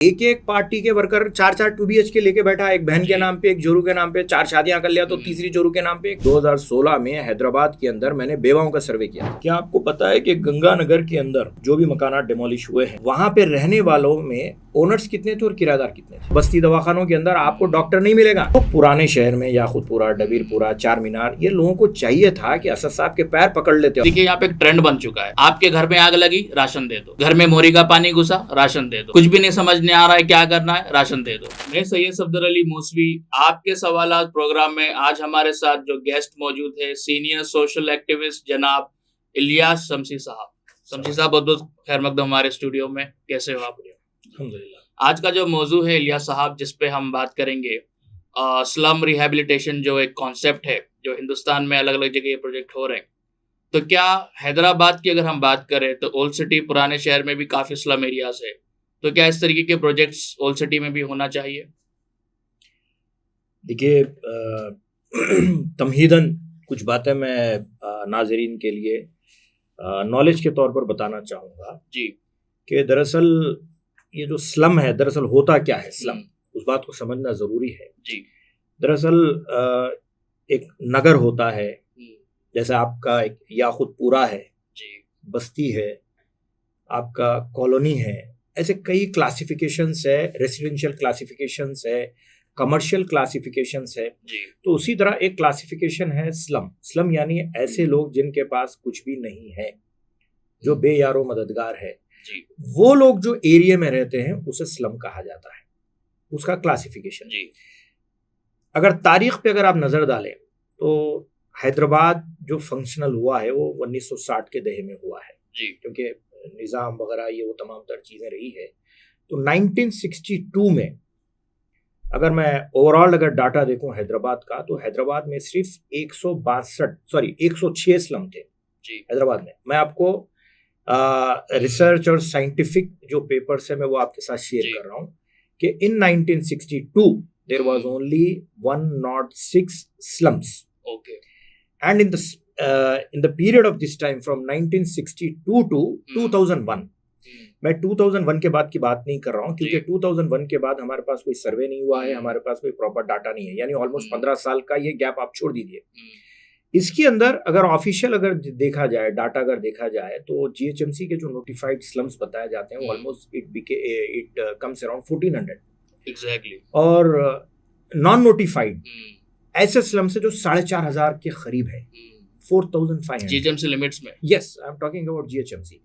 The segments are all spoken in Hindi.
एक एक पार्टी के वर्कर 4-4 2 BHK लेके बैठा है, एक बहन के नाम पे, एक जोरू के नाम पे, 4 शादियां कर लिया तो तीसरी जोरू के नाम पे। 2016 में हैदराबाद के अंदर मैंने बेवाओं का सर्वे किया। क्या आपको पता है कि गंगानगर के अंदर जो भी मकानात डिमोलिश हुए हैं वहां पे रहने वालों में ओनर्स कितने थे और किराएदार कितने थे? बस्ती दवाखानों के अंदर आपको डॉक्टर नहीं मिलेगा। तो पुराने शहर में याकूतपुरा, डबीरपुरा, चार मीनार, ये लोगों को चाहिए था कि असद साहब के पैर पकड़ लेते। देखिए यहाँ पे एक ट्रेंड बन चुका है, आपके घर में आग लगी राशन दे दो, घर में मोरी का पानी घुसा राशन दे दो, कुछ भी नहीं समझ नहीं आ रहा है क्या करना है राशन दे दो। मैं सैयद सफदर अली मौसवी, आपके सवालात प्रोग्राम में आज हमारे साथ जो गेस्ट मौजूद है सीनियर सोशल एक्टिविस्ट जनाब इलियास शमसी साहब। शमसी साहब बहुत बहुत खैर मकदम हमारे स्टूडियो में, कैसे हो आप? अल्हम्दुलिल्लाह। आज का जो मौजू है इलियास साहब जिस पे हम बात करेंगे स्लम रिहेबिलिटेशन, जो एक कॉन्सेप्ट है जो हिंदुस्तान में अलग अलग जगह ये प्रोजेक्ट हो रहे हैं। तो क्या हैदराबाद की अगर हम बात करें तो ओल्ड सिटी पुराने शहर में भी काफी स्लम एरियाज है, तो क्या इस तरीके के प्रोजेक्ट्स ओल्ड सिटी में भी होना चाहिए? देखिए तमहीदन कुछ बातें मैं नाजरीन के लिए नॉलेज के तौर पर बताना चाहूँगा जी कि दरअसल ये जो स्लम है, दरअसल होता क्या है स्लम, उस बात को समझना ज़रूरी है। जी दरअसल एक नगर होता है, जैसे आपका एक याकूतपुरा है, जी बस्ती है, आपका कॉलोनी है, ऐसे कई क्लासिफिकेशंस है, रेसिडेंशियल क्लासिफिकेशंस है, कमर्शियल क्लासिफिकेशंस है। जी तो उसी तरह एक क्लासिफिकेशन है स्लम। स्लम यानी ऐसे लोग जिनके पास कुछ भी नहीं है, जो बेयारो मददगार है, जी वो लोग जो एरिया में रहते हैं उसे स्लम कहा जाता है, उसका क्लासिफिकेशन। जी अगर तारीख पे अगर आप नज़र डालें तो हैदराबाद जो फंक्शनल हुआ है वो 1960 के दहे में हुआ है, जी क्योंकि निज़ाम वगैरह ये वो तमाम तर चीज़ें रही है। तो 1962 में अगर मैं ओवरऑल अगर डाटा देखूं हैदराबाद का, तो हैदराबाद में सिर्फ 106 स्लम थे जी हैदराबाद में। मैं आपको रिसर्च और साइंटिफिक जो पेपर्स है मैं वो आपके साथ शेयर जी। कर रहा हूँ कि in 1962 there was only 106 slums, okay and in the period of this time from 1962 to 2001, मैं 2001 के बाद की बात नहीं कर रहा हूँ क्योंकि 2001 के बाद हमारे पास कोई सर्वे नहीं हुआ है, हमारे पास कोई प्रॉपर डाटा नहीं है, यानी ऑलमोस्ट 15 साल का ये गैप आप छोड़ दीजिए। इसके अंदर अगर ऑफिशियल अगर देखा जाए, डाटा अगर देखा जाए, तो जीएचएमसी के जो नोटिफाइड स्लम्स बताए जाते हैं वो almost it comes around 1400 exactly. और नॉन नोटिफाइड ऐसे स्लम्स है जो 4500 के करीब है, 4500 जीएचएमसी लिमिट्स में। Yes, I am talking about GHMC.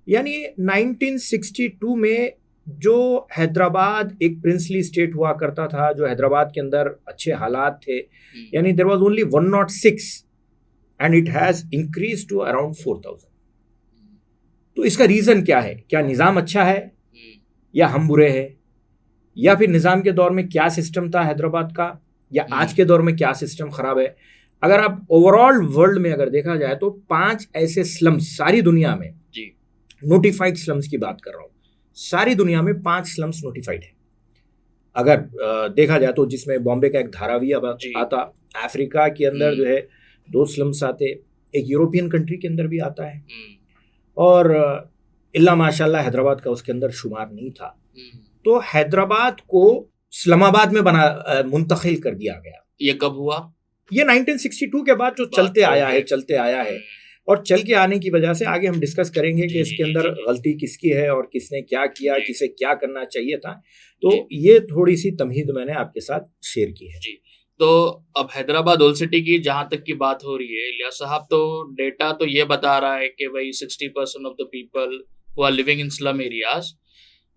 यानी 1962 में जो हैदराबाद एक प्रिंसली स्टेट हुआ करता था, जो हैदराबाद के अंदर अच्छे हालात थे, यानी there was only 106 and it has increase to around 4000। तो इसका रीजन क्या है? क्या निज़ाम अच्छा है या हम बुरे हैं, या फिर निज़ाम के दौर में क्या सिस्टम था हैदराबाद का, या आज के दौर में क्या सिस्टम खराब है? अगर आप ओवरऑल वर्ल्ड में अगर देखा जाए तो 5 ऐसे स्लम्स सारी दुनिया में, जी नोटिफाइड स्लम्स की बात कर रहा हूँ, सारी दुनिया में 5 स्लम्स नोटिफाइड है। अगर देखा जाए तो जिसमें बॉम्बे का एक धारावी आता, अफ्रीका के अंदर जो है 2 स्लम्स आते, एक यूरोपियन कंट्री के अंदर भी आता है, और इल्ला माशाल्लाह हैदराबाद का उसके अंदर शुमार नहीं था। तो हैदराबाद को इस्लामाबाद में मुंतकिल कर दिया गया। ये कब हुआ? ये 1962 के बाद जो चलते आया है और चल के आने की वजह से आगे हम डिस्कस करेंगे कि इसके अंदर गलती किसकी है और किसने क्या किया, किसे क्या करना चाहिए था। तो ये थोड़ी सी तमहीद मैंने आपके साथ शेयर की है। जी। तो अब हैदराबाद ओल्ड सिटी की जहाँ तक की बात हो रही है इलियास साहब, तो डेटा तो ये बता रहा है कि भाई 60% of the people who are living in slum areas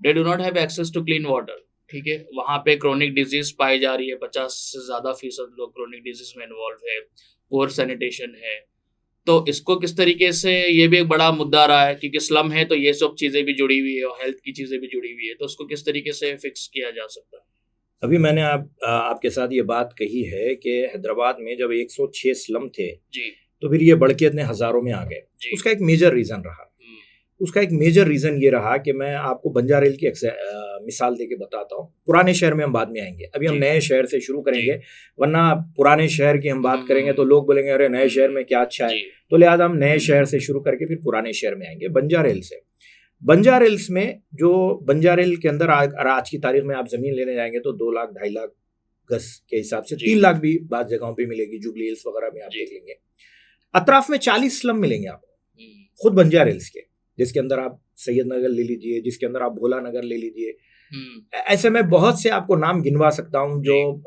they do not have access to clean water. ठीक है, वहाँ पे क्रोनिक डिजीज पाई जा रही है, 50 से ज़्यादा फीसद लोग क्रोनिक डिजीज में इन्वॉल्व है, पुअर सैनिटेशन है। तो इसको किस तरीके से, ये भी एक बड़ा मुद्दा रहा है क्योंकि स्लम है तो ये सब चीज़ें भी जुड़ी हुई है और हेल्थ की चीज़ें भी जुड़ी हुई है, तो उसको किस तरीके से फिक्स किया जा सकता है? अभी मैंने आपके साथ ये बात कही है कि हैदराबाद में जब 106 स्लम थे जी तो फिर ये बढ़ के इतने हज़ारों में आ गए। उसका एक मेजर रीज़न रहा, उसका एक मेजर रीज़न ये रहा कि मैं आपको बंजारेल की मिसाल देके बताता हूँ। पुराने शहर में हम बाद में आएंगे, अभी हम नए शहर से शुरू करेंगे, वरना पुराने शहर की हम बात करेंगे तो लोग बोलेंगे अरे नए शहर में क्या अच्छा है, तो लिहाजा हम नए शहर से शुरू करके फिर पुराने शहर में आएंगे। बंजारेल से बंजार हिल्स में, जो बंजार हिल के अंदर आज की तारीख में आप जमीन लेने जाएंगे तो 2 लाख 2.5 लाख गज के हिसाब से 3 लाख भी बात जगहों पे मिलेगी, जुबली हिल्स वगैरह में आप देख लेंगे। अतराफ में 40 स्लम मिलेंगे आपको खुद बंजार हिल्स के, जिसके अंदर आप सैयद नगर ले लीजिए, जिसके अंदर आप भोला नगर ले लीजिए। ऐसे में बहुत से आपको नाम गिनवा सकता हूं जो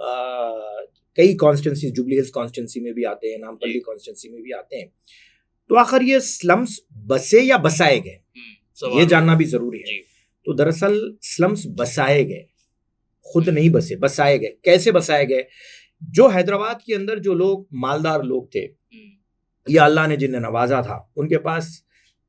कई कॉन्स्टिट्यूंसी, जुबली हिल्स कॉन्स्टिट्यूंसी में भी आते हैं, नामपल्ली कॉन्स्टिट्यूंसी में भी आते हैं। तो आखिर ये स्लम्स बसे या बसाए गए, ये जानना भी जरूरी है। तो दरअसल स्लम्स बसाए गए, खुद नहीं बसे, बसाए गए। कैसे बसाए गए? जो हैदराबाद के अंदर जो लोग मालदार लोग थे या अल्लाह ने जिन्हें नवाजा था, उनके पास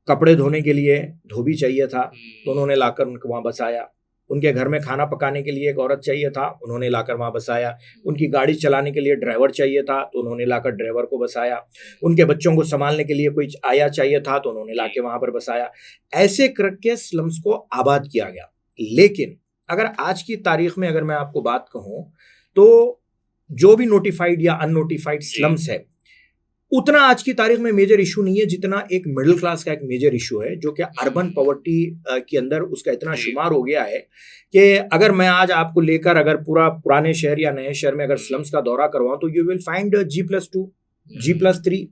कपड़े धोने के लिए धोबी चाहिए था तो उन्होंने लाकर उनको वहाँ बसाया। उनके घर में खाना पकाने के लिए एक औरत चाहिए था, उन्होंने लाकर वहाँ बसाया। उनकी गाड़ी चलाने के लिए ड्राइवर चाहिए था तो उन्होंने लाकर ड्राइवर को बसाया। उनके बच्चों को संभालने के लिए कोई आया चाहिए था तो उन्होंने लाके वहाँ पर बसाया। ऐसे करके स्लम्स को आबाद किया गया। लेकिन अगर आज की तारीख में अगर मैं आपको बात कहूँ तो जो भी नोटिफाइड या अननोटिफाइड स्लम्स है, उतना आज की तारीख में मेजर इशू नहीं है जितना एक मिडिल क्लास का एक मेजर इशू है, जो कि अर्बन पॉवर्टी के अंदर उसका इतना शुमार हो गया है कि अगर मैं आज आपको लेकर अगर पूरा पुराने शहर या नए शहर में अगर स्लम्स का दौरा करवाऊं तो you will find G+2, G+3।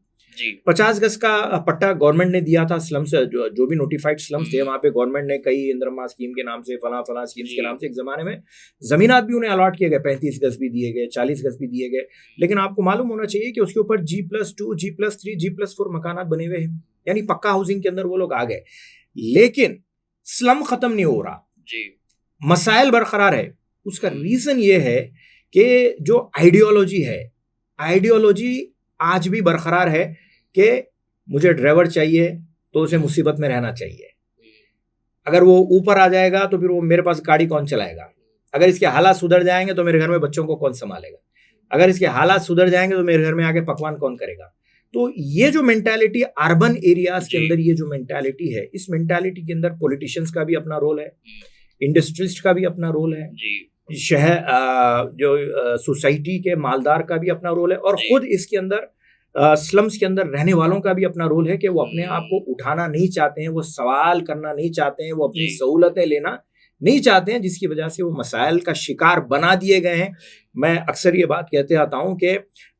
50 गज का पट्टा गवर्नमेंट ने दिया था स्लम्स, जो भी नोटिफाइड स्लम्स थे वहाँ पे गवर्नमेंट ने कई इंदिरा स्कीम के नाम से, फला स्कीम्स के नाम से एक जमाने में जमीनात भी उन्हें अलॉट किए गए, 35 गज भी दिए गए, 40 गज भी दिए गए। लेकिन आपको मालूम होना चाहिए कि उसके ऊपर G+2, G+3, G+4 मकानात बने हुए हैं, यानी पक्का हाउसिंग के अंदर वो लोग आ गए। लेकिन स्लम खत्म नहीं हो रहा, मसाइल बरकरार है। उसका रीजन ये है कि जो आइडियोलॉजी है, आइडियोलॉजी आज भी बरकरार है कि मुझे ड्राइवर चाहिए तो उसे मुसीबत में रहना चाहिए। अगर वो ऊपर आ जाएगा तो फिर वो मेरे पास गाड़ी कौन चलाएगा? अगर इसके हालात सुधर जाएंगे तो मेरे घर में बच्चों को कौन संभालेगा? अगर इसके हालात सुधर जाएंगे तो मेरे घर में आके पकवान कौन करेगा? तो ये जो मेंटालिटी अर्बन एरियाज के अंदर, ये जो मेंटालिटी है, इस मेंटालिटी के अंदर पॉलिटिशियंस का भी अपना रोल है, इंडस्ट्रिस्ट का भी अपना रोल है, शहर जो सोसाइटी के मालदार का भी अपना रोल है, और खुद इसके अंदर स्लम्स के अंदर रहने वालों का भी अपना रोल है कि वो अपने आप को उठाना नहीं चाहते हैं, वो सवाल करना नहीं चाहते हैं, वो अपनी सहूलतें लेना नहीं चाहते हैं, जिसकी वजह से वो मसाइल का शिकार बना दिए गए हैं। मैं अक्सर ये बात कहते आता हूँ कि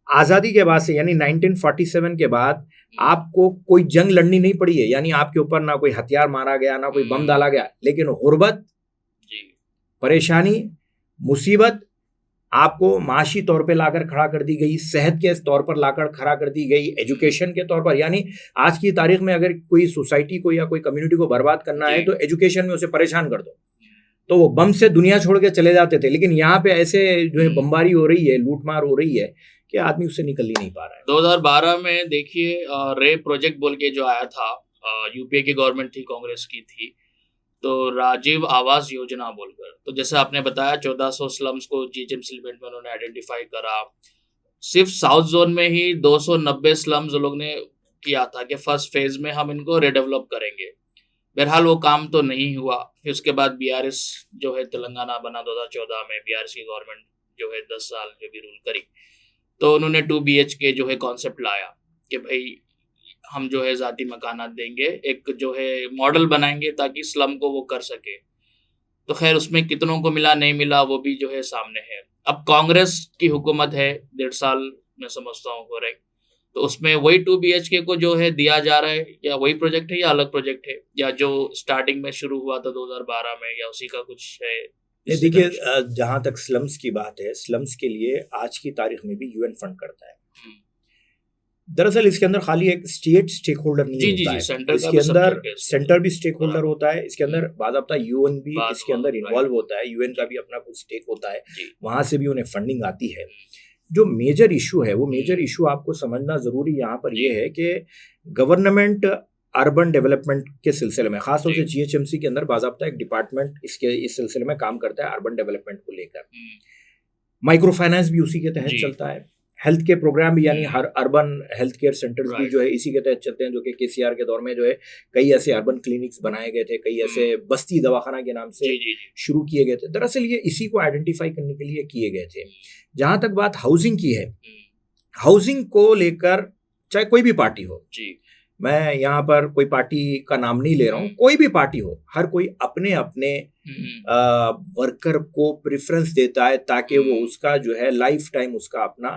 आज़ादी के बाद से, यानी 1947 के बाद आपको कोई जंग लड़नी नहीं पड़ी है, यानी आपके ऊपर ना कोई हथियार मारा गया, ना कोई बम डाला गया, लेकिन गुर्बत, परेशानी, मुसीबत आपको माशी तौर पे लाकर खड़ा कर दी गई, सेहत के तौर पर लाकर खड़ा कर दी गई, एजुकेशन के तौर पर। यानी आज की तारीख में अगर कोई सोसाइटी को या कोई कम्युनिटी को बर्बाद करना है तो एजुकेशन में उसे परेशान कर दो, तो वो बम से दुनिया छोड़ के चले जाते थे। लेकिन यहाँ पे ऐसे जो है बमबारी हो रही है, लूटमार हो रही है कि आदमी उससे निकल ही नहीं पा रहा है। 2012 में देखिए रे प्रोजेक्ट बोल के जो आया था, यूपीए की गवर्नमेंट थी, कांग्रेस की थी, तो राजीव आवास योजना बोलकर, तो जैसे आपने बताया 1400 स्लम्स को जीएचएमसी लिमिट में उन्होंने आइडेंटिफाई करा। सिर्फ साउथ जोन में ही 290 स्लम्स लोग ने किया था कि फर्स्ट फेज में हम इनको रिडेवलप करेंगे। बहरहाल वो काम तो नहीं हुआ। फिर उसके बाद बीआरएस जो है तेलंगाना बना 2014 में, बीआरएस की गवर्नमेंट जो है 10 साल जो भी रूल करी, तो उन्होंने 2 BHK जो है कॉन्सेप्ट लाया कि भाई हम जो है जाती मकानात देंगे, एक जो है मॉडल बनाएंगे ताकि स्लम को वो कर सके। तो खैर उसमें कितनों को मिला नहीं मिला वो भी जो है सामने है। अब कांग्रेस की हुकूमत है 1.5 साल मैं समझता हूँ हो रही, तो उसमें वही 2 BHK को जो है दिया जा रहा है, या वही प्रोजेक्ट है या अलग प्रोजेक्ट है, या जो स्टार्टिंग में शुरू हुआ था 2012 में, या उसी का कुछ है? देखिए, जहां तक स्लम्स की बात है, स्लम्स के लिए आज की तारीख में भी UN फंड करता है। दरअसल इसके अंदर खाली एक स्टेक होल्डर नहीं होता है, इसके अंदर सेंटर भी स्टेक होल्डर होता है, इसके अंदर बाज़ाब्ता UN भी इसके अंदर इन्वॉल्व होता है, UN का भी अपना कुछ स्टेक होता है, वहां से भी उन्हें फंडिंग आती है। जो मेजर इशू है, वो मेजर इशू आपको समझना जरूरी यहाँ पर यह है कि गवर्नमेंट अर्बन डेवलपमेंट के सिलसिले में, खासतौर से GHMC के अंदर बाज़ाब्ता एक डिपार्टमेंट इस सिलसिले में काम करता है अर्बन डेवलपमेंट को लेकर। माइक्रो फाइनेंस भी उसी के तहत चलता है, हेल्थ के प्रोग्राम भी, यानी हर अर्बन हेल्थ केयर सेंटर्स भी जो है इसी के तहत चलते हैं, जो कि KCR के दौर में जो है कई ऐसे अर्बन क्लिनिक्स बनाए गए थे, कई ऐसे बस्ती दवाखाना के नाम से शुरू किए गए थे। दरअसल ये इसी को आइडेंटिफाई करने के लिए किए गए थे। जहां तक बात हाउसिंग की है, हाउसिंग को लेकर चाहे कोई भी पार्टी हो, मैं यहाँ पर कोई पार्टी का नाम नहीं ले रहा हूँ, कोई भी पार्टी हो, हर कोई अपने अपने वर्कर को प्रेफरेंस देता है ताकि वो उसका जो है लाइफ टाइम उसका अपना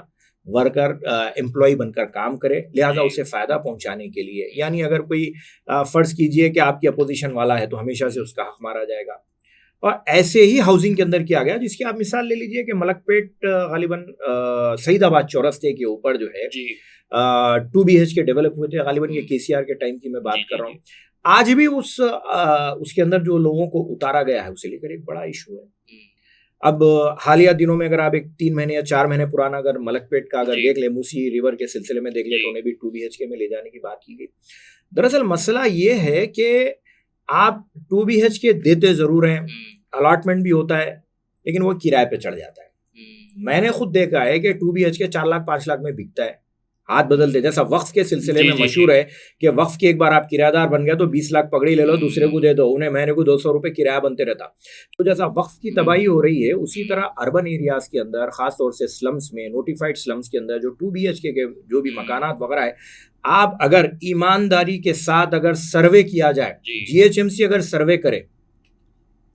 वर्कर एम्प्लॉय बनकर काम करे, लिहाजा उसे फायदा पहुंचाने के लिए। यानी अगर कोई फर्ज कीजिए कि आपकी अपोजिशन वाला है तो हमेशा से उसका हक मारा जाएगा। और ऐसे ही हाउसिंग के अंदर किया गया, जिसकी आप मिसाल ले लीजिए कि मलकपेट गालिबन सईदाबाद चौरस्ते के ऊपर जो है 2 BHK डेवलप हुए थे, गालिबन ये KCR के टाइम की मैं बात कर रहा हूँ। आज भी उसके अंदर जो लोगों को उतारा गया है उसे लेकर एक बड़ा इशू है। अब हालिया दिनों में अगर आप एक 3 महीने या 4 महीने पुराना अगर मलकपेट का अगर देख ले, मूसी रिवर के सिलसिले में देख ले, तो उन्हें भी 2 BHK में ले जाने की बात की गई। दरअसल मसला ये है कि आप 2 BHK देते जरूर हैं, अलॉटमेंट भी होता है, लेकिन वो किराए पे चढ़ जाता है। मैंने खुद देखा है कि 2 BHK 4 लाख 5 लाख में बिकता है, हाथ बदलते। जैसा वक्फ के सिलसिले में मशहूर है कि वक्फ के एक बार आप किराएदार बन गया तो 20 लाख पगड़ी ले लो, दूसरे को दे दो, उन्हें महीने को 200 रुपए किराया बनते रहता। तो जैसा वक्फ की तबाही हो रही है, उसी तरह अर्बन एरियाज के अंदर, खास तौर से स्लम्स में, नोटिफाइड स्लम्स के अंदर जो 2 BHK के जो भी मकानात वगैरह है, आप अगर ईमानदारी के साथ अगर सर्वे किया जाए, GHMC अगर सर्वे करे,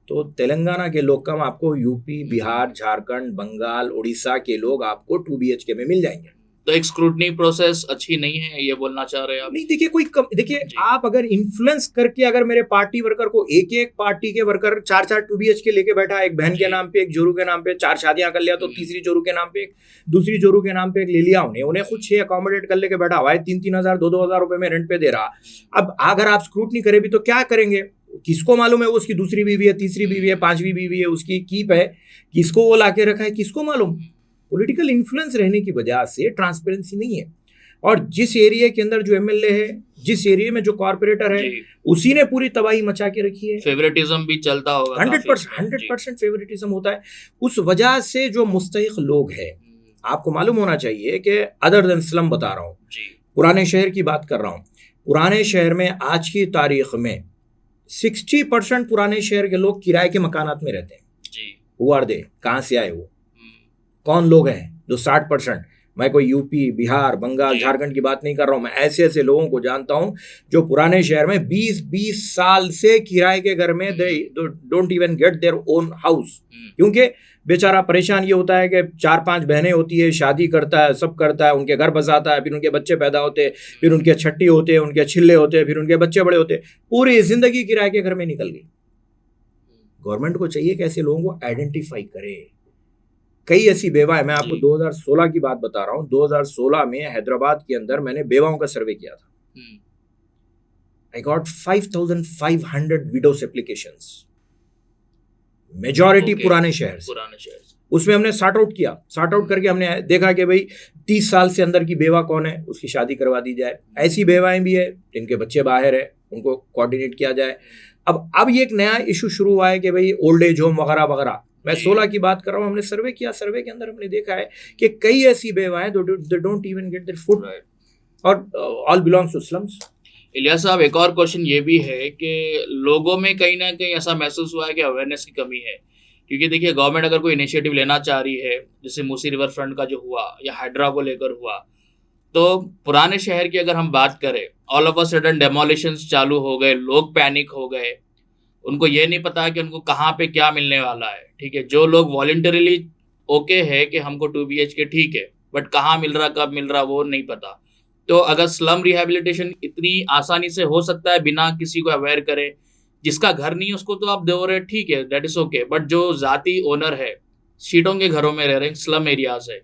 तो तेलंगाना के लोग कम आपको यूपी, बिहार, झारखंड, बंगाल, उड़ीसा के लोग आपको 2 BHK में मिल जाएंगे। तो एक स्क्रूटनी प्रोसेस अच्छी नहीं है, ये बोलना चाह रहे हैं आप? नहीं, देखिए आप अगर इन्फ्लुएंस करके अगर मेरे पार्टी वर्कर को, एक पार्टी के वर्कर 4 2 BHK लेके बैठा, एक बहन के नाम पे, एक जोरू के नाम पे, 4 शादियां कर लिया, तो तीसरी जोरू के नाम पे एक, दूसरी जोरू के नाम पे एक ले लिया, उन्हें खुद 6 अकोमोडेट कर लेके बैठा हुआ है, 3 हजार 2 हजार रुपए में रेंट पे दे रहा। अब अगर आप स्क्रूटनी करें भी तो क्या करेंगे? किसको मालूम है वो उसकी दूसरी बीवी है, तीसरी बीवी है, 5वीं बीवी है, उसकी कीप है, किसको वो लाके रखा है, किसको मालूम? पॉलिटिकल इन्फ्लुएंस रहने की वजह से ट्रांसपेरेंसी नहीं है। और जिस एरिया के अंदर जो MLA है, जिस एरिया में जो कॉर्पोरेटर है, उसी ने पूरी तबाही मचा के रखी है। फेवरेटिज्म भी चलता होगा, 100% फेवरेटिज्म होता है। उस वजह से जो मुस्तहिक लोग हैं, आपको मालूम होना चाहिए कि अदर देन स्लम बता रहा हूँ, पुराने शहर की बात कर रहा हूँ, पुराने शहर में आज की तारीख में 60% पुराने शहर के लोग किराए के मकानात में रहते हैं। वो आर दे, कहाँ से आए वो, कौन लोग हैं जो 60%? मैं कोई यूपी, बिहार, बंगाल, झारखंड की बात नहीं कर रहा हूं, मैं ऐसे ऐसे लोगों को जानता हूं जो पुराने शहर में 20-20 साल से किराए के घर में, दे don't even get their own house. क्योंकि बेचारा परेशान ये होता है कि 4-5 बहनें होती है, शादी करता है, सब करता है, उनके घर बसाता है, फिर उनके बच्चे पैदा होते हैं, फिर उनके छट्टी होते हैं, उनके छिल्ले होते हैं, फिर उनके बच्चे बड़े होते हैं, पूरी जिंदगी किराए के घर में निकल गई। गवर्नमेंट को चाहिए कि ऐसे लोगों को आइडेंटिफाई करे। कई ऐसी बेवाएं, मैं आपको 2016 की बात बता रहा हूं, 2016 में हैदराबाद के अंदर मैंने बेवाओं का सर्वे किया था। आई गॉट 5500 विडोस एप्लीकेशंस, मेजॉरिटी पुराने शहर से। उसमें हमने सॉर्ट आउट करके हमने देखा कि भाई 30 साल से अंदर की बेवा कौन है, उसकी शादी करवा दी जाए। ऐसी बेवाएं भी है जिनके बच्चे बाहर है, उनको कोऑर्डिनेट किया जाए। अब ये एक नया इशू शुरू हुआ है कि भाई ओल्ड एज होम वगैरह वगैरह। मैं 16 की बात कर रहा हूँ, हमने सर्वे किया, सर्वे के अंदर हमने देखा है कि कई ऐसी बेवाएं they don't even get their food और all belongs to slums. Ilyas साहब, एक और क्वेश्चन ये भी है कि लोगों में कहीं ना कहीं ऐसा महसूस हुआ है कि अवेयरनेस की कमी है। क्योंकि देखिए, गवर्नमेंट अगर कोई इनिशिएटिव लेना चाह रही है, जैसे मूसी रिवर फ्रंट का जो हुआ या हाइड्रा को लेकर हुआ, तो पुराने शहर की अगर हम बात करें, ऑल ऑफ अ सडन डेमोलिशंस चालू हो गए, लोग पैनिक हो गए, उनको ये नहीं पता कि उनको कहाँ पे क्या मिलने वाला है। ठीक है, जो लोग वॉलंटरीली ओके है कि हमको 2 BHK ठीक है, बट कहाँ मिल रहा, कब मिल रहा, वो नहीं पता। तो अगर स्लम रिहेबिलिटेशन इतनी आसानी से हो सकता है बिना किसी को अवेयर करे, जिसका घर नहीं है उसको तो आप दे रहे, ठीक है, दैट इज ओके, बट जो जाती ओनर है, शीटों के घरों में रह रहे, स्लम एरियाज है,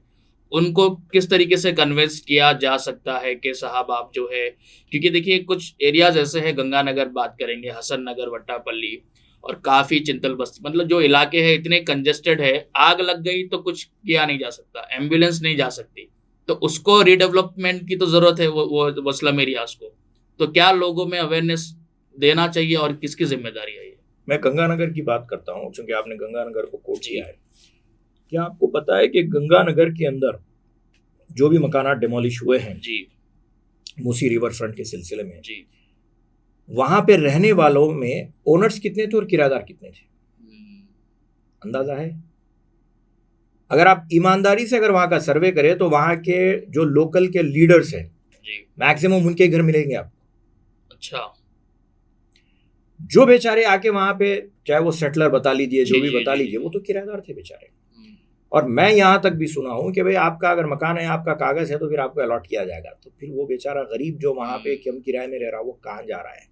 उनको किस तरीके से कन्विंस किया जा सकता है कि साहब आप जो है, क्योंकि देखिए कुछ एरियाज ऐसे हैं, गंगानगर बात करेंगे, हसन नगर, वट्टापल्ली और काफ़ी चिंतल बस्ती, मतलब जो इलाके हैं इतने कंजेस्टेड है, आग लग गई तो कुछ किया नहीं जा सकता, एम्बुलेंस नहीं जा सकती, तो उसको रीडेवलपमेंट की तो ज़रूरत है वो स्लम एरियाज को। तो क्या लोगों में अवेयरनेस देना चाहिए और किसकी जिम्मेदारी है ये? मैं गंगानगर की बात करता हूँ, क्योंकि आपने गंगानगर को कोट किया है। क्या आपको पता है कि गंगानगर के अंदर जो भी मकानात डिमोलिश हुए हैं जी, मूसी रिवर फ्रंट के सिलसिले में जी, वहां पे रहने वालों में ओनर्स कितने थे और किराएदार कितने थे? अंदाजा है? अगर आप ईमानदारी से अगर वहां का सर्वे करें तो वहां के जो लोकल के लीडर्स हैं, मैक्सिमम उनके घर मिलेंगे आपको। अच्छा। जो बेचारे आके वहां पे, चाहे वो सेटलर बता लीजिए, जो जी, भी जी, बता जी, लीजिए, जी। वो तो किराएदार थे बेचारे। हम्म, और मैं यहाँ तक भी सुना हूँ कि भाई आपका अगर मकान है, आपका कागज है, तो फिर आपको अलॉट किया जाएगा। तो फिर वो बेचारा गरीब जो वहां पे कम किराए में रह रहा है, वो कहाँ जा रहा है?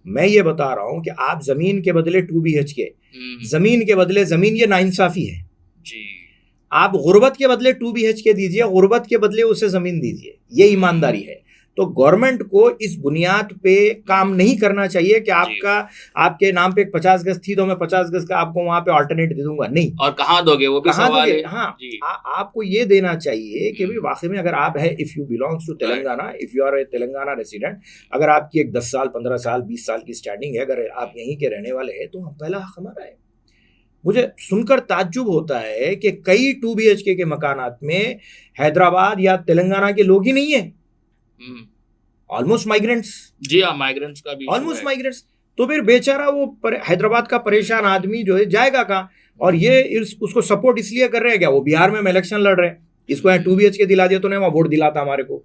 मैं ये बता रहा हूँ कि आप जमीन के बदले 2 BHK, जमीन के बदले जमीन, ये नाइंसाफी है। जी। आप गुर्बत के बदले 2 BHK दीजिए, गुर्बत के बदले उसे जमीन दीजिए, ये ईमानदारी है। तो गवर्नमेंट को इस बुनियाद पे काम नहीं करना चाहिए कि आपका, आपके नाम पे 50 गज थी तो मैं 50 गज का आपको वहां पे ऑल्टरनेट दे दूंगा, नहीं। और कहाँ दोगे, वो भी कहाँ सवाल दोगे? है। हाँ, जी। आपको ये देना चाहिए कि भाई वाकई में अगर आप है, if you belongs to Telangana, if you are a Telangana resident, अगर आपकी एक 10 साल 15 साल 20 साल की स्टैंडिंग है, अगर आप यहीं के रहने वाले हैं, तो हम पहला हक हमारा है। मुझे सुनकर ताज्जुब होता है कि कई 2 BHK के मकानात में हैदराबाद या तेलंगाना के लोग ही नहीं है, ऑलमोस्ट माइग्रेंट्स। जी हाँ, माइग्रेंट्स का भी ऑलमोस्ट माइग्रेंट्स। तो फिर बेचारा वो हैदराबाद का परेशान आदमी जो है जाएगा कहाँ? और ये उसको सपोर्ट इसलिए कर रहे हैं क्या? वो बिहार में इलेक्शन लड़ रहे हैं, इसको यहाँ 2 BHK दिला दिया तो नहीं, वहाँ वोट दिलाता हमारे को।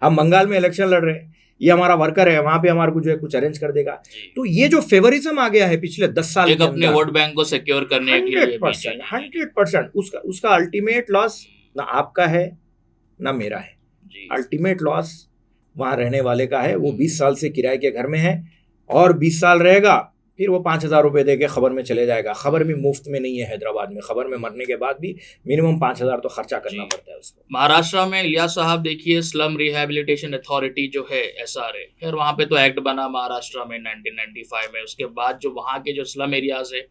हम बंगाल में इलेक्शन लड़ रहे हैं, ये हमारा वर्कर है, वहां पे हमारे को जो है कुछ अरेंज कर देगा। तो ये जो फेवरिज्म आ गया है पिछले 10 साल के अपने वोट बैंक को सिक्योर करने के लिए 100% उसका अल्टीमेट लॉस ना आपका है ना मेरा है, अल्टीमेट लॉस वहां रहने वाले का है। वो 20 साल से किराए के घर में है और 20 साल रहेगा, फिर वो 5,000 रुपये दे के खबर में चले जाएगा। खबर भी मुफ्त में नहीं है हैदराबाद में, खबर में मरने के बाद भी मिनिमम 5,000 तो खर्चा करना पड़ता है उसको। महाराष्ट्र में इलियास साहब देखिए, स्लम रिहैबिलिटेशन अथॉरिटी जो है SRA, फिर वहाँ पे तो एक्ट बना महाराष्ट्र में 1995 में। उसके बाद जो वहाँ के जो स्लम एरियाज है,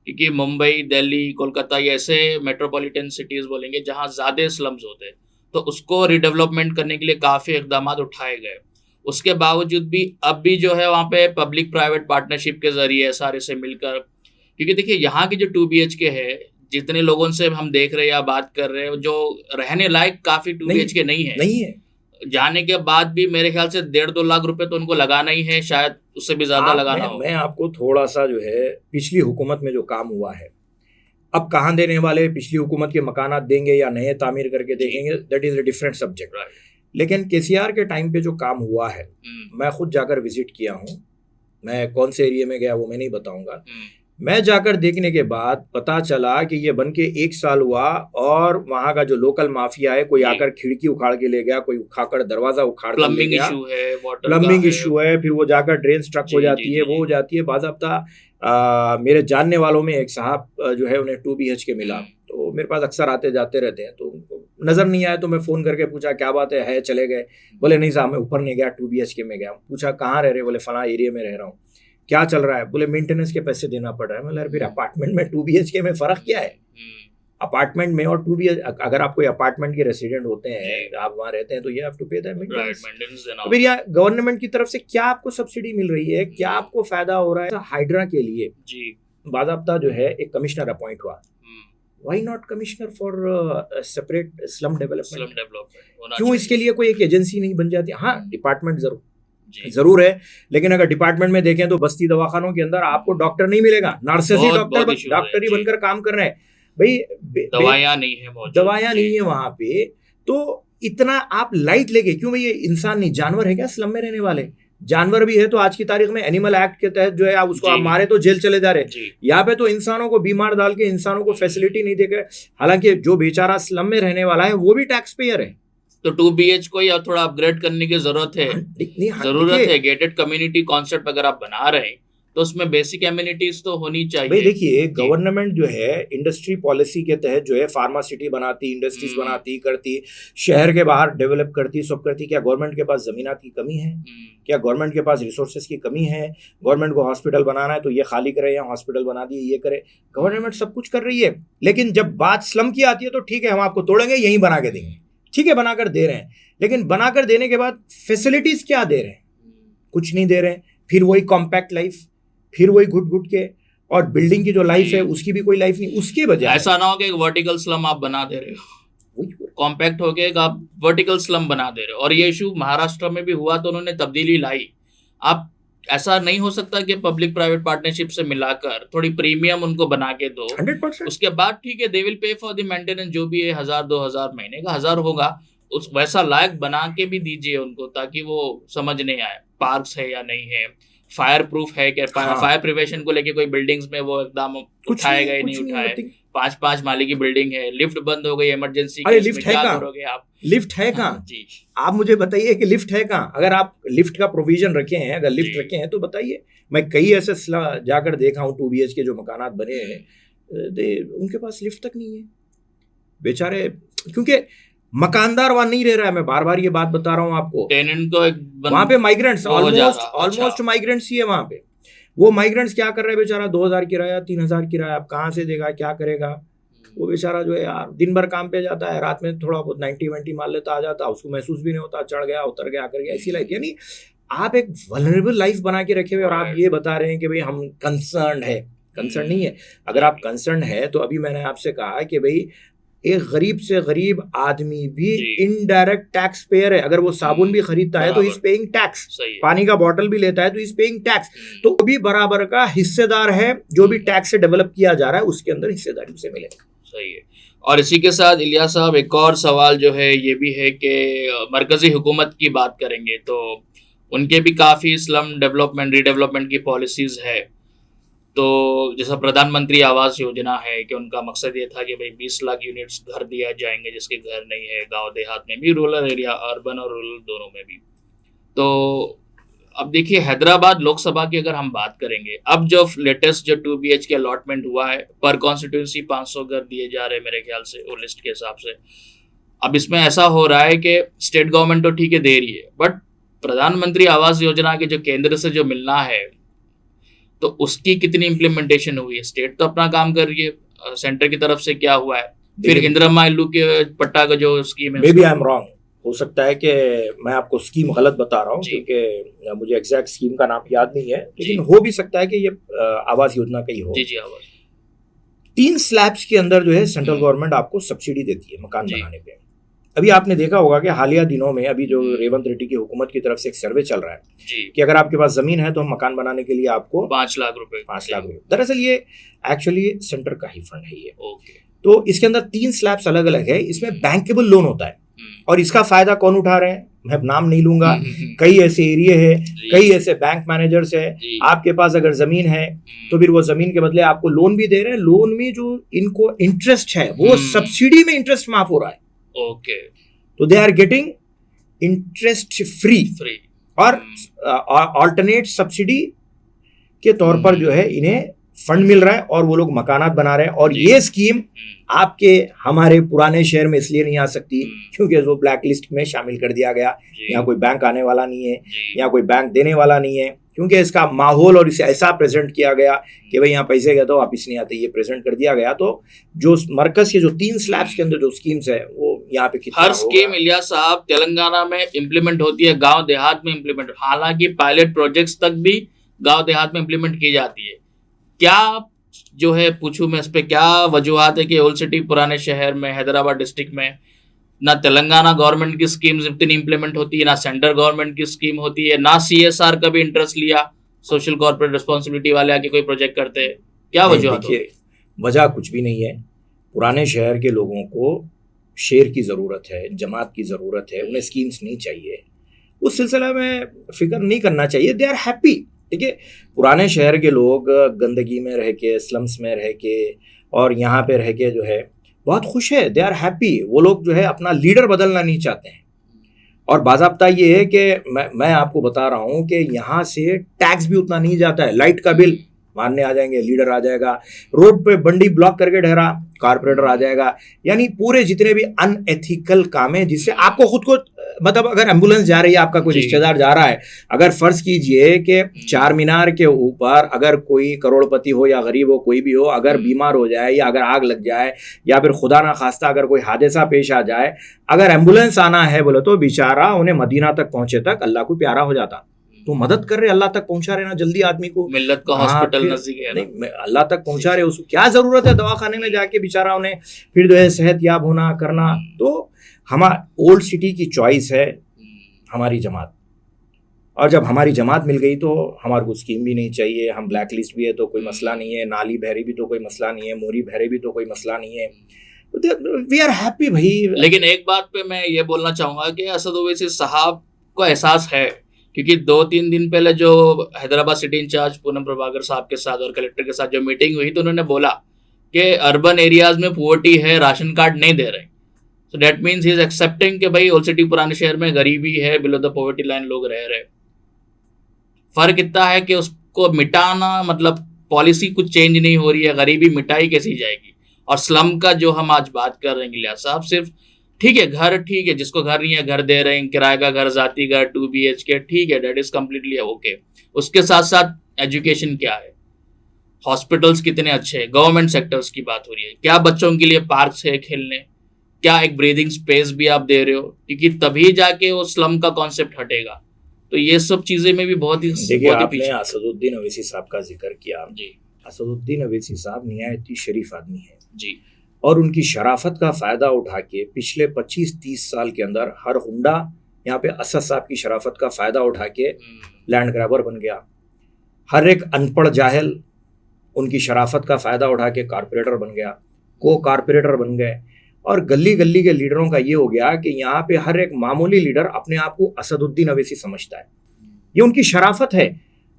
क्योंकि मुंबई, दिल्ली, कोलकाता, ये ऐसे मेट्रोपॉलिटन सिटीज बोलेंगे जहाँ ज्यादा स्लम्स होते हैं, तो उसको रिडेवलपमेंट करने के लिए काफी इकदाम उठाए गए। उसके बावजूद भी अब भी जो है वहाँ पे पब्लिक प्राइवेट पार्टनरशिप के जरिए SRA से मिलकर, क्योंकि देखिए यहाँ की जो 2 BHK है, जितने लोगों से हम देख रहे हैं या बात कर रहे हैं, जो रहने लायक काफी 2 BHK नहीं है। जाने के बाद भी मेरे ख्याल से 1.5-2 लाख रुपए तो उनको लगाना ही है, शायद उससे भी ज्यादा लगाना हो। मैं आपको थोड़ा सा जो है पिछली हुकूमत में जो काम हुआ है, अब कहाँ देने वाले, पिछली हुकूमत के मकानात देंगे या नए तामीर करके देखेंगे, that is a different subject. लेकिन KCR के टाइम पे जो काम हुआ है, मैं खुद जाकर विजिट किया हूँ। मैं कौन से एरिया में गया वो मैं नहीं बताऊंगा। मैं जाकर देखने के बाद पता चला कि ये बन के 1 साल हुआ और वहाँ का जो लोकल माफिया है, कोई आकर खिड़की उखाड़ के ले गया, कोई उखाकर दरवाजा उखाड़ कर ले गया, प्लम्बिंग इशू है, फिर वो जाकर ड्रेन स्ट्रक हो जाती है, वो हो जाती है। बाज़ाब्ता मेरे जानने वालों में एक साहब जो है उन्हें 2 BHK मिला, तो मेरे पास अक्सर आते जाते रहते हैं, तो उनको नज़र नहीं आया, तो मैं फ़ोन करके पूछा क्या बात है चले गए? बोले नहीं साहब मैं ऊपर नहीं गया, 2 BHK में गया। पूछा कहाँ रह रहे? बोले फला एरिया में रह रहा हूँ। क्या चल रहा है? बोले मेंटेनेंस के पैसे देना पड़ रहा है। मतलब फिर अपार्टमेंट में 2 BHK में फ़र्क क्या है? अपार्टमेंट में और 2 BHK, अगर आप कोई अपार्टमेंट के रेसिडेंट होते हैं, आप वहाँ रहते हैं, तो ये हैव टू पे द मेंटेनेंस। तो फिर यहाँ गवर्नमेंट की तरफ से क्या आपको सब्सिडी मिल रही है, क्या आपको फायदा हो रहा है? हाइड्रा के लिए बाज़ाब्ता जो है एक कमिश्नर अपॉइंट हुआ। Why not commissioner for separate slum development? क्यों इसके लिए कोई एक एजेंसी नहीं बन जाती? हाँ, डिपार्टमेंट जरूर है, लेकिन अगर डिपार्टमेंट में देखें तो बस्ती दवाखानों के अंदर आपको डॉक्टर नहीं मिलेगा, नर्सेस ही डॉक्टर ही बनकर काम कर रहे हैं। भाई दवाइयाँ नहीं है वहां पे, तो इतना आप लाइट लेके क्यों? भाई ये इंसान नहीं, जानवर है क्या स्लम में रहने वाले? जानवर भी है तो आज की तारीख में एनिमल एक्ट के तहत जो है आप उसको आप मारे तो जेल चले जा रहे। यहाँ पे तो इंसानों को बीमार डाल के इंसानों को फैसिलिटी नहीं देकर, हालांकि जो बेचारा स्लम में रहने वाला है वो भी टैक्स पेयर है। तो 2 BHK को या थोड़ा अपग्रेड करने की जरूरत है। गेटेड कम्युनिटी कॉन्सेप्ट अगर आप बना रहे हैं तो उसमें बेसिक एमिनिटीज तो होनी चाहिए। भाई देखिए, गवर्नमेंट जो है इंडस्ट्री पॉलिसी के तहत जो है फार्मा सिटी बनाती, इंडस्ट्रीज बनाती, करती, शहर के बाहर डेवलप करती, सब करती। क्या गवर्नमेंट के पास जमीनात की कमी है? क्या गवर्नमेंट के पास रिसोर्सेज की कमी है? गवर्नमेंट को हॉस्पिटल बनाना है तो ये खाली करे या हॉस्पिटल बना दिए, ये करे। गवर्नमेंट सब कुछ कर रही है, लेकिन जब बात स्लम की आती है तो ठीक है हम आपको तोड़ेंगे, यहीं बना के देंगे। ठीक है, बनाकर दे रहे हैं, लेकिन बनाकर देने के बाद फैसिलिटीज क्या दे रहे हैं? कुछ नहीं दे रहे हैं। फिर वही कॉम्पैक्ट लाइफ, फिर वही घुट के, और बिल्डिंग की जो लाइफ है उसकी भी कोई लाइफ नहीं। उसके बजाय ऐसा ना हो कि एक वर्टिकल स्लम आप बना दे रहे हो, कॉम्पैक्ट हो के आप वर्टिकल स्लम बना दे रहे हो। और ये इशू महाराष्ट्र में भी हुआ तो उन्होंने तब्दीली लाई। आप ऐसा नहीं हो सकता कि पब्लिक प्राइवेट पार्टनरशिप से मिलाकर थोड़ी प्रीमियम उनको बना के दो 100%। उसके बाद ठीक है, they will pay for the maintenance, जो भी है 1000-2000 महीने का 1000 होगा, उस वैसा लायक बना के भी दीजिए उनको, ताकि वो समझ नहीं आए। पार्क्स है या नहीं है, फायर प्रूफ है क्या, फायर प्रिवेंशन को लेके कोई बिल्डिंग्स में वो एकदम उठाएगा ही नहीं उठाए, 5 माले की बिल्डिंग है, लिफ्ट बंद हो गई इमरजेंसी अरे लिफ्ट है कहाँ? करोगे आप? लिफ्ट है कहाँ जी, आप मुझे बताइए कि लिफ्ट है कहाँ? अगर आप लिफ्ट का प्रोविजन रखे हैं, अगर लिफ्ट रखे हैं तो बताइए। मैं कई ऐसे जाकर देखा हूँ 2 BH के जो मकानात बने हैं, उनके पास लिफ्ट तक नहीं है बेचारे, क्योंकि मकानदार वहां नहीं रह रहा है। मैं बार बार ये बात बता रहा हूँ आपको, टेनेंट को वहां पे माइग्रेंट्स ऑलमोस्ट माइग्रेंट्स ही है वहां पे। वो माइग्रेंट्स क्या कर रहे हैं बेचारा, 2000 किराया, 3000 किराया, आप कहाँ से देगा, क्या करेगा वो बेचारा जो है यार। दिन भर काम पे जाता है, रात में थोड़ा बहुत 90-20 मार लेता, आ जाता, उसको महसूस भी नहीं होता, चढ़ गया उतर गया कर गया, ऐसी लाइफ। यानी आप एक वल्नरेबल लाइफ बना के रखे हुए और आप ये बता रहे हैं कि भाई हम कंसर्न है। कंसर्न नहीं है। अगर आप कंसर्न है तो अभी मैंने आपसे कहा कि भाई एक गरीब से गरीब आदमी भी इनडायरेक्ट टैक्स पेयर है। अगर वो साबुन भी खरीदता है तो इज पेइंग टैक्स, पानी का बॉटल भी लेता है तो इज पेइंग टैक्स, तो वो भी बराबर का हिस्सेदार है। जो भी टैक्स से डेवलप किया जा रहा है उसके अंदर हिस्सेदारी उसे मिले। सही है। और इसी के साथ इलियास साहब एक और सवाल जो है ये भी है कि मरकजी हुकूमत की बात करेंगे तो उनके भी काफ़ी स्लम डेवलपमेंट रीडेवलपमेंट की पॉलिसीज़ है। तो जैसा प्रधानमंत्री आवास योजना है कि उनका मकसद ये था कि भाई 20 लाख यूनिट्स घर दिया जाएंगे जिसके घर नहीं है, गांव देहात में भी, रूरल एरिया, अर्बन और रूरल दोनों में भी। तो अब देखिए हैदराबाद लोकसभा की अगर हम बात करेंगे, अब जो लेटेस्ट जो 2 BH के अलॉटमेंट हुआ है पर कॉन्स्टिट्यूंसी 500 घर दिए जा रहे हैं मेरे ख्याल से वो लिस्ट के हिसाब से। अब इसमें ऐसा हो रहा है कि स्टेट गवर्नमेंट तो ठीक है दे रही है, बट प्रधानमंत्री आवास योजना के जो केंद्र से जो मिलना है तो उसकी कितनी इम्प्लीमेंटेशन हुई है? स्टेट तो अपना काम कर रही है, सेंटर की तरफ से क्या हुआ है? फिर इंदिरा इल्लू के पट्टा का जो स्कीम है, maybe I am wrong, हो सकता है कि मैं आपको स्कीम गलत बता रहा हूँ क्योंकि मुझे एग्जैक्ट स्कीम का नाम याद नहीं है, लेकिन हो भी सकता है कि ये आवास योजना का ही हो। जी आवास 3 स्लैब्स के अंदर जो है सेंट्रल गवर्नमेंट आपको सब्सिडी देती है मकान बनाने पे। अभी आपने देखा होगा कि हालिया दिनों में अभी जो रेवंत रेड्डी की हुकूमत की तरफ से एक सर्वे चल रहा है कि अगर आपके पास जमीन है तो हम मकान बनाने के लिए आपको 5 लाख रुपए। दरअसल ये एक्चुअली सेंटर का ही फंड है ये। तो इसके अंदर 3 स्लैब्स अलग अलग है। इसमें बैंकेबल लोन होता है और इसका फायदा कौन उठा रहे हैं मैं नाम नहीं लूंगा। कई ऐसे एरिया है, कई ऐसे बैंक मैनेजर्स है, आपके पास अगर जमीन है तो फिर वो जमीन के बदले आपको लोन भी दे रहे हैं। लोन में जो इनको इंटरेस्ट है वो सब्सिडी में इंटरेस्ट माफ हो रहा है। ओके, तो they are getting interest free और ऑल्टरनेट सब्सिडी के तौर पर जो है इन्हें फंड मिल रहा है और वो लोग मकानात बना रहे हैं। और ये स्कीम आपके हमारे पुराने शहर में इसलिए नहीं आ सकती क्योंकि वो ब्लैक लिस्ट में शामिल कर दिया गया। यहाँ कोई बैंक आने वाला नहीं है, यहाँ कोई बैंक देने वाला नहीं है, क्योंकि इसका माहौल और इसे ऐसा प्रेजेंट किया गया कि भाई यहाँ पैसे गए तो वापिस नहीं आते, ये प्रेजेंट कर दिया गया। तो जो मरकज के जो 3 स्लैब्स के अंदर जो स्कीम्स है वो यहाँ पे कितना हर स्कीम इलियास साहब तेलंगाना में इम्प्लीमेंट होती है, गांव देहात में इम्प्लीमेंट, हालांकि पायलट प्रोजेक्ट्स तक भी गांव देहात में इम्प्लीमेंट की जाती है। क्या जो है पूछूं मैं इस पे, क्या वजूहत है कि ओल्ड सिटी पुराने शहर में हैदराबाद डिस्ट्रिक्ट में ना तेलंगाना गवर्नमेंट की स्कीम्स इतनी इम्प्लीमेंट होती है, ना सेंट्रल गवर्नमेंट की स्कीम होती है, ना CSR का भी इंटरेस्ट लिया, सोशल कॉर्पोरेट रिस्पॉन्सिबिलिटी वाले आके कोई प्रोजेक्ट करते हैं? क्या वजह? देखिए वजह कुछ भी नहीं है। पुराने शहर के लोगों को शेर की ज़रूरत है, जमात की ज़रूरत है, उन्हें स्कीम्स नहीं चाहिए। उस सिलसिले में फिक्र नहीं करना चाहिए, दे आर हैप्पी। देखिए पुराने शहर के लोग गंदगी में रह के, स्लम्स में रह के और यहाँ पे रह के जो है बहुत खुश है, दे आर हैप्पी। वो लोग जो है अपना लीडर बदलना नहीं चाहते हैं। और बाज़ाब्ता ये है कि मैं आपको बता रहा हूँ कि यहाँ से टैक्स भी उतना नहीं जाता है। लाइट का बिल मारने आ जाएंगे, लीडर आ जाएगा, रोड पे बंडी ब्लॉक करके ठहरा, कारपोरेटर आ जाएगा। यानी पूरे जितने भी अनएथिकल काम है जिससे आपको खुद को, मतलब अगर एम्बुलेंस जा रही है, आपका कोई रिश्तेदार जा रहा है, अगर फर्ज कीजिए कि 4 मीनार के ऊपर अगर कोई करोड़पति हो या गरीब हो, कोई भी हो, अगर बीमार हो जाए या अगर आग लग जाए या फिर खुदा ना खास्ता अगर कोई हादसा पेश आ जाए, अगर एम्बुलेंस आना है बोले तो बेचारा उन्हें मदीना तक पहुंचे तक अल्लाह को प्यारा हो जाता। तो मदद कर रहे, अल्लाह तक पहुंचा रहे ना जल्दी आदमी को, मिल्लत का हॉस्पिटल नजदीक है ना, अल्लाह तक पहुंचा रहे। उसको क्या जरूरत है दवाखाने में जाके बेचारा उन्हें फिर जो है सेहतयाब होना करना। तो हमारा ओल्ड सिटी की चॉइस है हमारी जमात, और जब हमारी जमात मिल गई तो हमारे को स्कीम भी नहीं चाहिए, हम ब्लैक लिस्ट भी है तो कोई मसला नहीं है, नाली बहरी भी तो कोई मसला नहीं है, मोरी बहरी भी तो कोई मसला नहीं है, वी आर हैप्पी भाई। लेकिन एक बात पे मैं ये बोलना चाहूंगा कि असद ओवैसी साहब को एहसास है क्योंकि 2-3 दिन पहले जो हैदराबाद सिटी इंचार्ज पूनम प्रभाकर साहब के साथ और कलेक्टर के साथ जो मीटिंग हुई तो उन्होंने बोला कि अर्बन एरियाज में पुअर्टी है, राशन कार्ड नहीं दे रहे। So that means he is accepting कि भाई ओल्ड सिटी पुराने शहर में गरीबी है, बिलो द पॉवर्टी लाइन लोग रह रहे। फर्क इतना है कि उसको मिटाना मतलब पॉलिसी कुछ चेंज नहीं हो रही है, गरीबी मिटाई कैसी जाएगी। और स्लम का जो हम आज बात कर रहे हैं लिया साहब, सिर्फ ठीक है घर, ठीक है जिसको घर नहीं है घर दे रहे हैं, किराए का घर, जाती घर, 2 BHK, ठीक है, दैट इज कम्प्लीटली ओके। उसके साथ साथ एजुकेशन क्या है, हॉस्पिटल्स कितने अच्छे हैं, गवर्नमेंट सेक्टर्स की बात हो रही है, क्या बच्चों के लिए पार्क्स है खेलने, क्या एक ब्रीदिंग स्पेस भी आप दे रहे हो, क्योंकि तभी जाके वो स्लम का कॉन्सेप्ट हटेगा। तो ये सब चीजें में भी बहुत ही देखिए, आपने असदुद्दीन अवैसी साहब का जिक्र किया जी। असदुद्दीन अवैसी साहब निहायत ही शरीफ आदमी है जी, और उनकी शराफत का फायदा उठा के पिछले 25-30 साल के अंदर हर हुंडा यहाँ पे असद साहब की शराफत का फायदा उठा के लैंड ग्रैबर बन गया। हर एक अनपढ़ जाहिल उनकी शराफत का फायदा उठा के कारपोरेटर बन गया, को कारपोरेटर बन गए। और गली गली के लीडरों का ये हो गया कि यहाँ पे हर एक मामूली लीडर अपने आप को असदुद्दीन अवैसी समझता है। ये उनकी शराफत है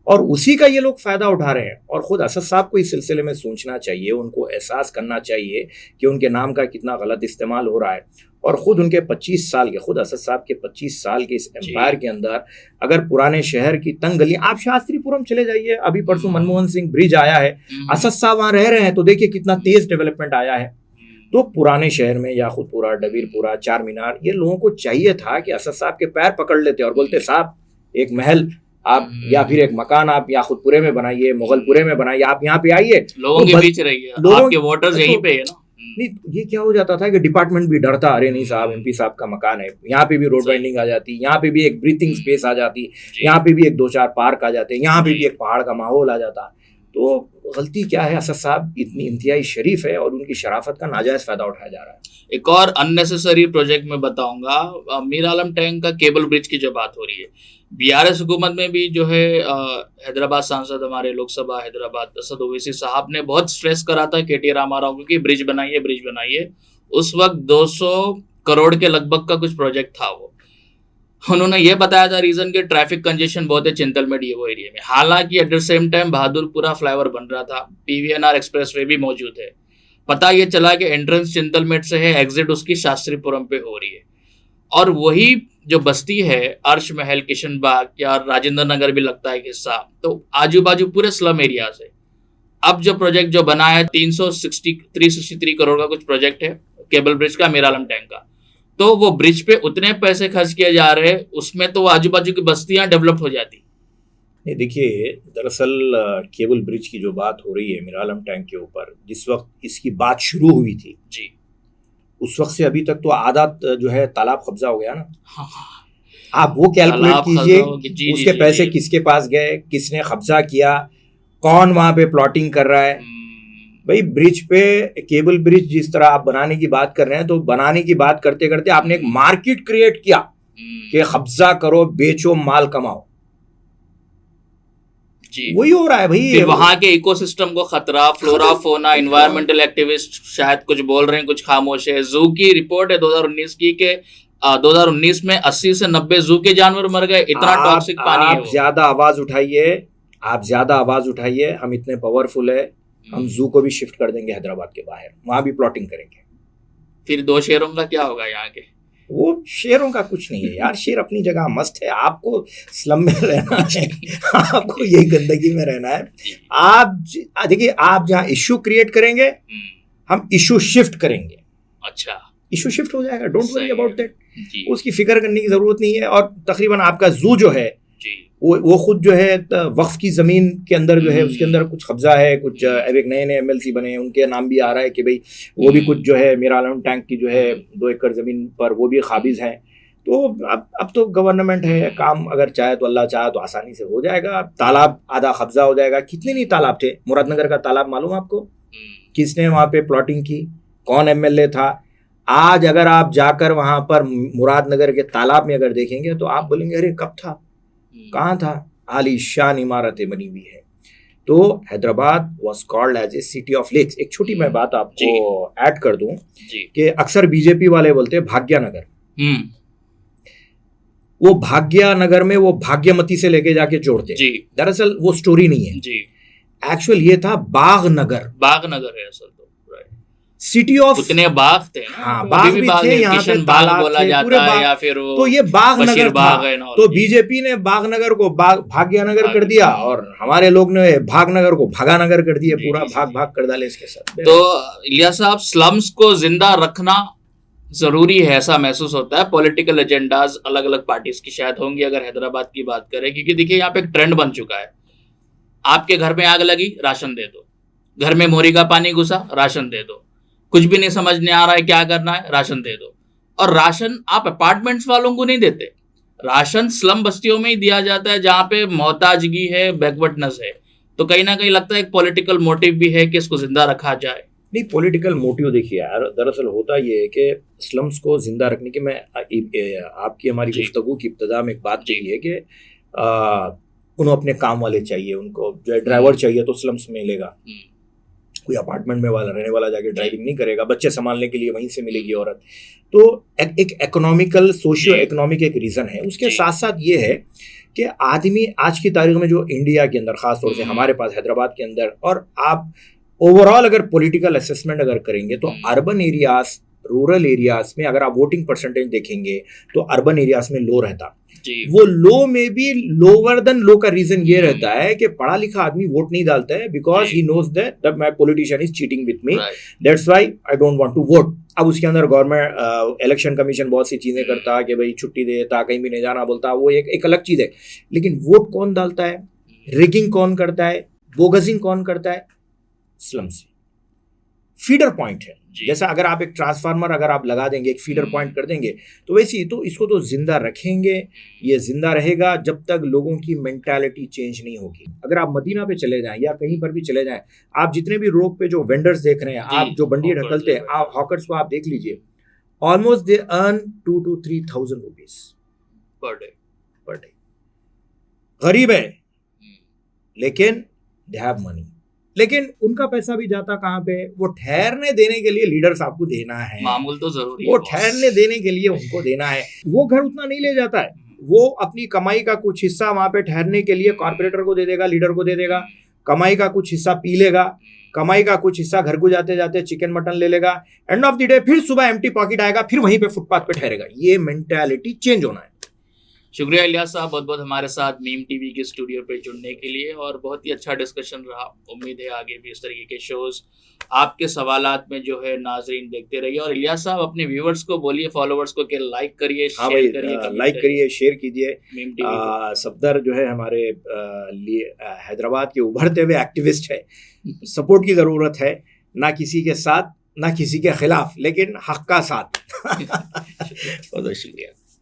और उसी का ये लोग फायदा उठा रहे हैं। और खुद असद साहब को इस सिलसिले में सोचना चाहिए, उनको एहसास करना चाहिए कि उनके नाम का कितना गलत इस्तेमाल हो रहा है। और खुद उनके 25 साल के, खुद असद साहब के 25 साल के इस एम्पायर के अंदर अगर पुराने शहर की तंग गली, आप शास्त्रीपुरम चले जाइए, अभी परसों मनमोहन सिंह ब्रिज आया है, असद साहब वहाँ रह रहे हैं, तो देखिए कितना तेज डेवलपमेंट आया है। तो पुराने शहर में याकूतपुरा, डबीरपुरा, चार मीनार, ये लोगों को चाहिए था कि असद साहब के पैर पकड़ लेते और बोलते साहब एक महल आप या फिर एक मकान आप याकूतपुरे में बनाइए, मुगलपुरे में बनाइए, आप यहाँ पे आइए, लोगों के बीच रहिए, आपके वोटर्स यहीं पे है ना। नहीं, ये क्या हो जाता था कि डिपार्टमेंट भी डरता, अरे नहीं साहब MP साहब का मकान है, यहाँ पे भी रोड वाइंडिंग आ जाती, यहाँ पे भी एक ब्रीथिंग स्पेस आ जाती, यहाँ पे भी एक 2-4 पार्क आ जाते, यहाँ पे भी एक पहाड़ का माहौल आ जाता। तो गलती क्या है, असद साहब इतनी इंतहाई शरीफ है और उनकी शराफत का नाजायज फायदा उठाया जा रहा है। एक और अननेसेसरी प्रोजेक्ट में बताऊंगा, मीर आलम टैंक का केबल ब्रिज की जो बात हो रही है, BRS हुकूमत में भी जो है हैदराबाद सांसद हमारे लोकसभा हैदराबाद असद ओवैसी साहब ने बहुत स्ट्रेस करा था KT रामाराव को कि ब्रिज बनाइए, ब्रिज बनाइए। उस वक्त 200 करोड़ के लगभग का कुछ प्रोजेक्ट था। वो उन्होंने ये बताया था रीजन के ट्रैफिक कंजेशन बहुत है चिंतलमेट वो एरिया में। हालांकि at the same time Bahadurpura flyover बन रहा था, PVNR एक्सप्रेसवे भी मौजूद है। पता ये चला कि एंट्रेंस चिंतलमेट से है, एग्जिट उसकी शास्त्रीपुरम पे हो रही है। और वही जो बस्ती है अर्श महल, किशन बाग या राजेंद्र नगर भी लगता है हिस्सा, तो आजू बाजू पूरे स्लम एरिया से। अब जो प्रोजेक्ट जो बना है 363 करोड़ का कुछ प्रोजेक्ट है केबल ब्रिज का, मीर आलम टैंक का, तो वो ब्रिज पे उतने पैसे खर्च किए जा रहे हैं, उसमें तो आजू बाजू की बस्तियां डेवलप हो जाती। नहीं, देखिए दरअसल केबल ब्रिज की जो बात हो रही है मीर आलम टैंक के ऊपर, जिस वक्त इसकी बात शुरू हुई थी जी, उस वक्त से अभी तक तो आधा जो है तालाब कब्जा हो गया ना। आप वो कैलकुलेट कीजिए, उसके पैसे किसके पास गए, किसने कब्जा किया, कौन वहां पे प्लॉटिंग कर रहा है। भाई ब्रिज पे, केबल ब्रिज जिस तरह आप बनाने की बात कर रहे हैं, तो बनाने की बात करते करते आपने एक मार्केट क्रिएट किया कि कब्जा करो, बेचो, माल कमाओ। जी, वही हो रहा है भाई। फिर वहां के इकोसिस्टम को खतरा, फ्लोरा फोना, एनवायरमेंटल एक्टिविस्ट शायद कुछ बोल रहे हैं, कुछ खामोश है। जू की रिपोर्ट है 2019 की के 2019 में 80 से 90 जू के जानवर मर गए, इतना टॉक्सिक पानी है। आप ज्यादा आवाज उठाइए, आप ज्यादा आवाज उठाइए, हम इतने पावरफुल है, हम जू को भी शिफ्ट कर देंगे हैदराबाद के बाहर, वहां भी प्लॉटिंग करेंगे। फिर 2 शेरों का क्या होगा यहाँ के? वो शेरों का कुछ नहीं है यार, शेर अपनी जगह मस्त है। आपको स्लम में रहना है, आपको यही गंदगी में रहना है। आप देखिए, आप जहाँ इश्यू क्रिएट करेंगे, हम इश्यू शिफ्ट करेंगे। अच्छा, इश्यू शिफ्ट हो जाएगा, डोंट वरी अबाउट दैट। उसकी फिक्र करने की जरूरत नहीं है। और तकरीबन आपका जू जो है वो खुद जो है वक्फ की जमीन के अंदर जो है, उसके अंदर कुछ कब्जा है, कुछ अब एक नए MLC बने, उनके नाम भी आ रहा है कि भाई वो भी कुछ जो है मीर आलम टैंक की जो है 2 एकड़ जमीन पर वो भी काबिज हैं। तो अब तो गवर्नमेंट है, काम अगर चाहे तो अल्लाह चाहे तो आसानी से हो जाएगा। तालाब आधा कब्जा हो जाएगा। कितने नहीं तालाब थे, मुरादनगर का तालाब मालूम आपको, किसने वहाँ पे प्लॉटिंग की, कौन MLA था। आज अगर आप जाकर वहाँ पर मुरादनगर के तालाब में अगर देखेंगे तो आप बोलेंगे अरे कब था, कहाँ था। आलीशान इमारतें बनी हुई है। तो Hyderabad was called as a city of lakes. एक छोटी मैं बात आपको ऐड कर दूं कि अक्सर BJP वाले बोलते हैं भाग्यनगर। वो भाग्यनगर में वो भाग्यमती से लेके जाके जोड़ते। जी दरअसल वो स्टोरी नहीं है, जी, एक्चुअल ये था बागनगर है असल तो, राइट। City of. उतने बाग थे ना, हाँ अभी बाग भी भी बाग थे है, यहाँ पे, किशन बाग तालाब बोला थे, जाता पूरे है बाग। या फिर वो तो ये बागनगर बशीर था। बाग है ना, तो बीजेपी ने बागनगर को भाग्यनगर कर दिया और हमारे लोग ने भागनगर को भागानगर कर दिया, जी, पूरा जी, भाग जी। भाग कर डाले इसके साथ। तो इलियास साहब, स्लम्स को जिंदा रखना जरूरी है ऐसा महसूस होता है। पॉलिटिकल एजेंडाज अलग अलग पार्टीज की शायद होंगी अगर हैदराबाद की बात करें, क्योंकि देखिए यहाँ पे एक ट्रेंड बन चुका है। आपके घर में आग लगी, राशन दे दो। घर में मोरी का पानी घुसा, राशन दे दो। कुछ भी नहीं समझ में आ रहा है क्या करना है, राशन दे दो। और राशन आप अपार्टमेंट्स वालों को नहीं देते, राशन स्लम बस्तियों में ही दिया जाता है जहां पे मोहताजगी है, बैकवर्डनेस है। तो कहीं ना कहीं लगता है एक पॉलिटिकल मोटिव भी है कि इसको जिंदा रखा जाए। नहीं, पॉलिटिकल मोटिव देखिए यार, दरअसल होता ये है कि स्लम्स को जिंदा रखने की, मैं आपकी हमारी गुफ्तगू की इब्तिदा में एक बात यही है कि उन्हें अपने काम वाले चाहिए, उनको जो ड्राइवर चाहिए तो स्लम्स में मिलेगा। कोई अपार्टमेंट में वाला रहने वाला जाके ड्राइविंग नहीं करेगा, बच्चे संभालने के लिए वहीं से मिलेगी औरत। तो एक इकोनॉमिकल, सोशियो इकोनॉमिक एक रीज़न है। उसके साथ साथ ये है कि आदमी आज की तारीख में जो इंडिया के अंदर, ख़ास तौर से हमारे पास हैदराबाद के अंदर, और आप ओवरऑल अगर पॉलिटिकल असेसमेंट अगर करेंगे तो अर्बन एरियाज, रूरल एरियाज में अगर आप वोटिंग परसेंटेज देखेंगे तो अर्बन एरियाज में लो रहता। वो लो में भी लोअर देन लो का रीजन ये रहता है कि पढ़ा लिखा आदमी वोट नहीं डालता है, because he knows that my politician is cheating with me, that's why I don't want to vote. अब उसके अंदर गवर्नमेंट इलेक्शन कमीशन बहुत सी चीजें करता है कि भाई छुट्टी देता, कहीं भी नहीं जाना बोलता, वो एक अलग चीज है। लेकिन वोट कौन डालता है, रिगिंग कौन करता है, बोगसिंग कौन करता है? स्लम से। फीडर पॉइंट है, जैसा अगर आप एक ट्रांसफार्मर अगर आप लगा देंगे, एक फीडर पॉइंट कर देंगे, तो वैसे ही तो इसको तो जिंदा रखेंगे। ये जिंदा रहेगा जब तक लोगों की मेंटालिटी चेंज नहीं होगी। अगर आप मदीना पे चले जाएं या कहीं पर भी चले जाएं, आप जितने भी रोड पे जो वेंडर्स देख रहे हैं, आप जो बंडी ढकलते हैं, आप हॉकर्स को आप देख लीजिए, almost they earn 2 to 3,000 rupees per day. गरीब है लेकिन दे हैव मनी, लेकिन उनका पैसा भी जाता कहाँ पे? वो ठहरने देने के लिए लीडर्स आपको देना है, मामूल तो जरूरी है, वो ठहरने देने के लिए उनको देना है। वो घर उतना नहीं ले जाता है, वो अपनी कमाई का कुछ हिस्सा वहां पे ठहरने के लिए कॉर्पोरेटर को दे देगा, लीडर को दे देगा, कमाई का कुछ हिस्सा पी लेगा, कमाई का कुछ हिस्सा घर को जाते जाते चिकन मटन ले लेगा, एंड ऑफ द डे फिर सुबह एम्प्टी पॉकेट आएगा, फिर वहीं पे फुटपाथ पे ठहरेगा। ये मेंटालिटी चेंज होना है। शुक्रिया इलियास साहब, बहुत बहुत हमारे साथ मीम टीवी के स्टूडियो पे जुड़ने के लिए, और बहुत ही अच्छा डिस्कशन रहा। उम्मीद है आगे भी इस तरीके के शोज आपके सवालात में जो है नाजरीन देखते रहिए। और इलियास साहब अपने व्यूअर्स को बोलिए, फॉलोअर्स को, कि लाइक करिए, शेयर करिए, लाइक करिए, शेयर कीजिए। मीम टीवी सफदर जो है हमारे हैदराबाद के उभरते हुए एक्टिविस्ट है, सपोर्ट की ज़रूरत है, ना किसी के साथ ना किसी के खिलाफ, लेकिन हक का साथ। बहुत शुक्रिया।